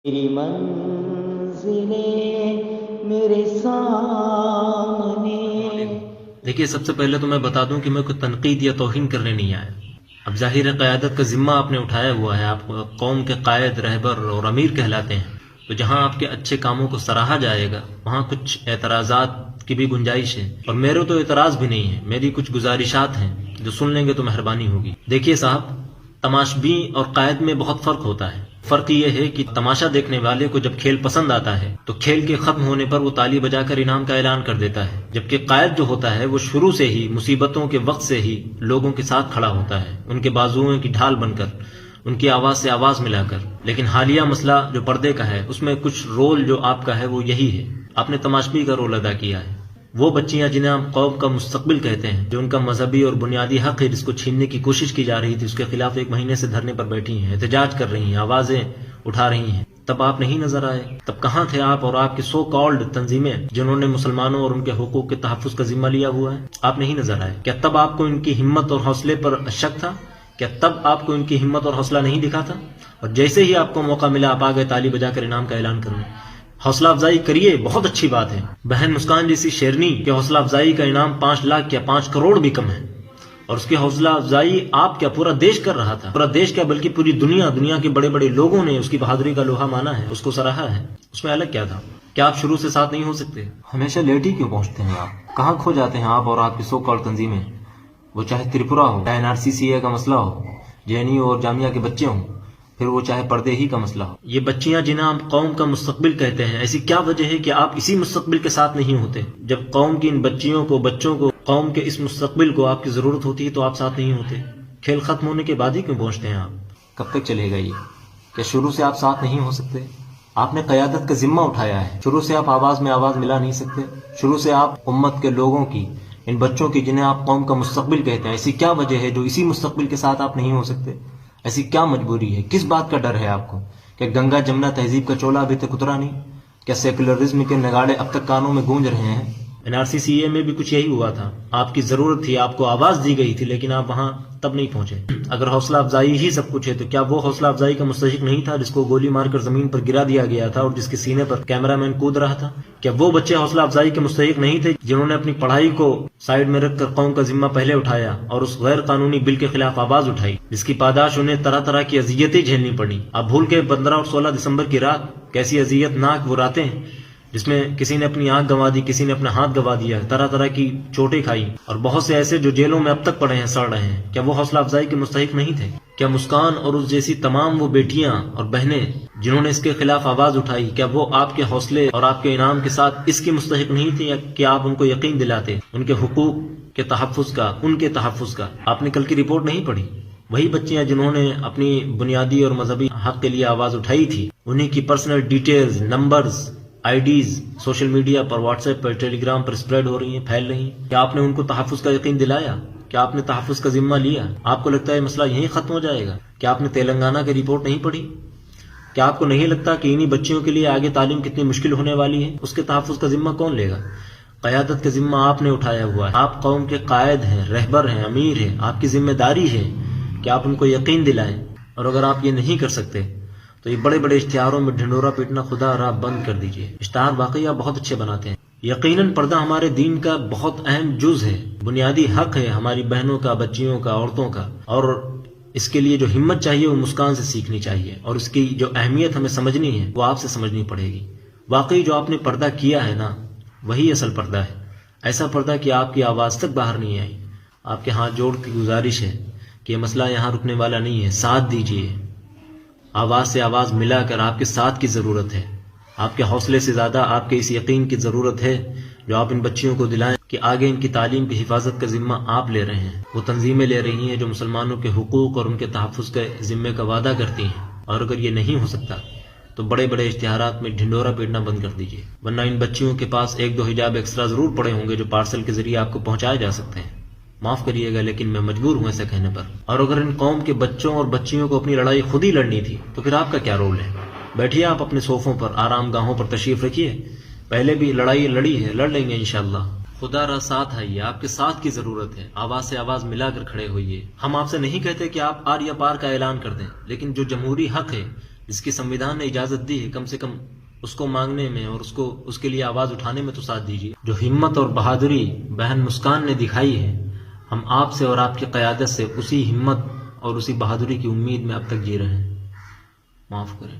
میری منزلیں میرے سامنے. دیکھیے، سب سے پہلے تو میں بتا دوں کہ میں کوئی تنقید یا توہین کرنے نہیں آیا. اب ظاہر ہے قیادت کا ذمہ آپ نے اٹھایا ہوا ہے، آپ قوم کے قائد، رہبر اور امیر کہلاتے ہیں، تو جہاں آپ کے اچھے کاموں کو سراہا جائے گا وہاں کچھ اعتراضات کی بھی گنجائش ہے، اور میرے تو اعتراض بھی نہیں ہے، میری کچھ گزارشات ہیں جو سن لیں گے تو مہربانی ہوگی. دیکھیے صاحب، تماشبین اور قائد میں بہت فرق ہوتا ہے. فرق یہ ہے کہ تماشا دیکھنے والے کو جب کھیل پسند آتا ہے تو کھیل کے ختم ہونے پر وہ تالی بجا کر انعام کا اعلان کر دیتا ہے، جبکہ قائد جو ہوتا ہے وہ شروع سے ہی مصیبتوں کے وقت سے ہی لوگوں کے ساتھ کھڑا ہوتا ہے، ان کے بازوؤں کی ڈھال بن کر، ان کی آواز سے آواز ملا کر. لیکن حالیہ مسئلہ جو پردے کا ہے اس میں کچھ رول جو آپ کا ہے وہ یہی ہے، آپ نے تماشبی کا رول ادا کیا ہے. وہ بچیاں جنہیں ہم قوم کا مستقبل کہتے ہیں، جو ان کا مذہبی اور بنیادی حق ہے جس کو چھیننے کی کوشش کی جا رہی تھی، اس کے خلاف 1 مہینے سے دھرنے پر بیٹھی ہیں، احتجاج کر رہی ہیں، آوازیں اٹھا رہی ہیں. تب آپ نہیں نظر آئے؟ تب کہاں تھے آپ اور آپ کی سو کالڈ تنظیمیں جنہوں نے مسلمانوں اور ان کے حقوق کے تحفظ کا ذمہ لیا ہوا ہے؟ آپ نہیں نظر آئے. کیا تب آپ کو ان کی ہمت اور حوصلے پر شک تھا؟ کیا تب آپ کو ان کی ہمت اور حوصلہ نہیں دکھا تھا؟ اور جیسے ہی آپ کو موقع ملا آپ آ گئے تالی بجا کر انعام کا اعلان کرنے. حوصلہ افزائی کریے، بہت اچھی بات ہے. بہن مسکان جیسی شیرنی کے حوصلہ افزائی کا انعام 5 لاکھ یا 5 کروڑ بھی کم ہے، اور اس کی حوصلہ افزائی آپ کیا پورا دیش کر رہا تھا. پورا دیش کیا بلکہ پوری دنیا کے بڑے بڑے لوگوں نے اس کی بہادری کا لوہا مانا ہے، اس کو سراہا ہے. اس میں الگ کیا تھا؟ کیا آپ شروع سے ساتھ نہیں ہو سکتے؟ ہمیشہ لیٹ ہی کیوں پہنچتے ہیں آپ؟ کہاں کھو جاتے ہیں آپ اور آپ کی سو کالڈ تنظیمیں؟ وہ چاہے تریپورہ ہو، چاہے NRCCA کا مسئلہ ہو، JNU اور جامعہ کے بچے ہوں، پھر وہ چاہے پردے ہی کا مسئلہ ہو. یہ بچیاں جنہیں ہم قوم کا مستقبل کہتے ہیں، ایسی کیا وجہ ہے کہ آپ اسی مستقبل کے ساتھ نہیں ہوتے؟ جب قوم کی ان بچیوں کو، بچوں کو، قوم کے اس مستقبل کو آپ کی ضرورت ہوتی ہے تو آپ ساتھ نہیں ہوتے. کھیل ختم ہونے کے بعد ہی کیوں پہنچتے ہیں آپ؟ کب تک چلے گا یہ؟ کیا شروع سے آپ ساتھ نہیں ہو سکتے؟ آپ نے قیادت کا ذمہ اٹھایا ہے، شروع سے آپ آواز میں آواز ملا نہیں سکتے؟ شروع سے آپ امت کے لوگوں کی، ان بچوں کی جنہیں آپ قوم کا مستقبل کہتے ہیں، ایسی کیا وجہ ہے جو اسی مستقبل کے ساتھ آپ نہیں ہو سکتے؟ ایسی کیا مجبوری ہے؟ کس بات کا ڈر ہے آپ کو؟ کیا گنگا جمنا تہذیب کا چولا ابھی تک اترا نہیں؟ کیا سیکولرزم کے نگاڑے اب تک کانوں میں گونج رہے ہیں؟ NRCCA میں بھی کچھ یہی ہوا تھا، آپ کی ضرورت تھی، آپ کو آواز دی گئی تھی، لیکن آپ وہاں تب نہیں پہنچے. اگر حوصلہ افزائی ہی سب کچھ ہے تو کیا وہ حوصلہ افزائی کا مستحق نہیں تھا جس کو گولی مار کر زمین پر گرا دیا گیا تھا اور جس کے سینے پر کیمرہ مین کود رہا تھا؟ کیا وہ بچے حوصلہ افزائی کے مستحق نہیں تھے جنہوں نے اپنی پڑھائی کو سائیڈ میں رکھ کر قوم کا ذمہ پہلے اٹھایا اور اس غیر قانونی بل کے خلاف آواز اٹھائی، جس کی پاداش انہیں طرح طرح کی اذیتیں جھیلنی پڑی؟ آپ بھول کے 15 اور 16 دسمبر کی رات، کیسی اذیت ناک وہ راتیں جس میں کسی نے اپنی آنکھ گنوا دی، کسی نے اپنا ہاتھ گنوا دیا، طرح طرح کی چوٹیں کھائی، اور بہت سے ایسے جو جیلوں میں اب تک پڑے ہیں، سڑ رہے ہیں. کیا وہ حوصلہ افزائی کے مستحق نہیں تھے؟ کیا مسکان اور اس جیسی تمام وہ بیٹیاں اور بہنیں جنہوں نے اس کے خلاف آواز اٹھائی، کیا وہ آپ کے حوصلے اور آپ کے انعام کے ساتھ اس کی مستحق نہیں تھی؟ کہ آپ ان کو یقین دلاتے ان کے حقوق کے تحفظ کا، ان کے تحفظ کا؟ آپ نے کل کی رپورٹ نہیں پڑھی؟ وہی بچیاں جنہوں نے اپنی بنیادی اور مذہبی حق کے لیے آواز اٹھائی تھی، انہی کی personal details, numbers, IDs social media پر، واٹس ایپ پر، ٹیلی گرام پر اسپریڈ ہو رہی ہیں، پھیل رہی ہیں. کیا آپ نے ان کو تحفظ کا یقین دلایا؟ کیا آپ نے تحفظ کا ذمہ لیا؟ آپ کو لگتا ہے مسئلہ یہیں ختم ہو جائے گا؟ کیا آپ نے تلنگانہ کی رپورٹ نہیں پڑھی؟ کیا آپ کو نہیں لگتا کہ انہی بچیوں کے لیے آگے تعلیم کتنی مشکل ہونے والی ہے؟ اس کے تحفظ کا ذمہ کون لے گا؟ قیادت کا ذمہ آپ نے اٹھایا ہوا ہے، آپ قوم کے قائد ہیں، رہبر ہیں، امیر ہیں، آپ کی ذمہ داری ہے کہ آپ ان کو یقین دلائیں. اور اگر آپ یہ نہیں کر سکتے تو یہ بڑے بڑے اشتہاروں میں ڈھنڈورا پیٹنا خدا راہ بند کر دیجئے. اشتہار واقعی آپ بہت اچھے بناتے ہیں. یقیناً پردہ ہمارے دین کا بہت اہم جز ہے، بنیادی حق ہے ہماری بہنوں کا، بچیوں کا، عورتوں کا، اور اس کے لیے جو ہمت چاہیے وہ مسکان سے سیکھنی چاہیے، اور اس کی جو اہمیت ہمیں سمجھنی ہے وہ آپ سے سمجھنی پڑے گی. واقعی جو آپ نے پردہ کیا ہے نا، وہی اصل پردہ ہے. ایسا پردہ کہ آپ کی آواز تک باہر نہیں آئی. آپ کے ہاتھ جوڑ کی گزارش ہے کہ یہ مسئلہ یہاں رکنے والا نہیں ہے، ساتھ دیجئے. آواز سے آواز ملا کر آپ کے ساتھ کی ضرورت ہے. آپ کے حوصلے سے زیادہ آپ کے اس یقین کی ضرورت ہے جو آپ ان بچیوں کو دلائیں کہ آگے ان کی تعلیم کی حفاظت کا ذمہ آپ لے رہے ہیں. وہ تنظیمیں لے رہی ہیں جو مسلمانوں کے حقوق اور ان کے تحفظ کے ذمے کا وعدہ کرتی ہیں. اور اگر یہ نہیں ہو سکتا تو بڑے بڑے اشتہارات میں ڈھنڈورا پیٹنا بند کر دیجیے، ورنہ ان بچیوں کے پاس 1-2 حجاب ایکسٹرا ضرور پڑے ہوں گے جو پارسل کے ذریعے آپ کو پہنچائے جا سکتے ہیں. معاف کریے گا لیکن میں مجبور ہوں ایسا کہنے پر. اور اگر ان قوم کے بچوں اور بچیوں کو اپنی لڑائی خود ہی لڑنی تھی تو پھر آپ کا کیا رول ہے؟ بیٹھیے آپ اپنے صوفوں پر، آرام گاہوں پر تشریف رکھیے. پہلے بھی لڑائی لڑی ہے، لڑ لیں گے انشاءاللہ. خدا را ساتھ آئیے، آپ کے ساتھ کی ضرورت ہے. آواز سے آواز ملا کر کھڑے ہوئیے. ہم آپ سے نہیں کہتے کہ آپ آر یا پار کا اعلان کر دیں، لیکن جو جمہوری حق ہے جس کی سمویدھان نے اجازت دی ہے، کم سے کم اس کو مانگنے میں اور اس کے لیے آواز اٹھانے میں تو ساتھ دیجیے. جو ہمت اور بہادری بہن مسکان نے دکھائی ہے، ہم آپ سے اور آپ کی قیادت سے اسی ہمت اور اسی بہادری کی امید میں اب تک جی رہے ہیں. معاف کریں.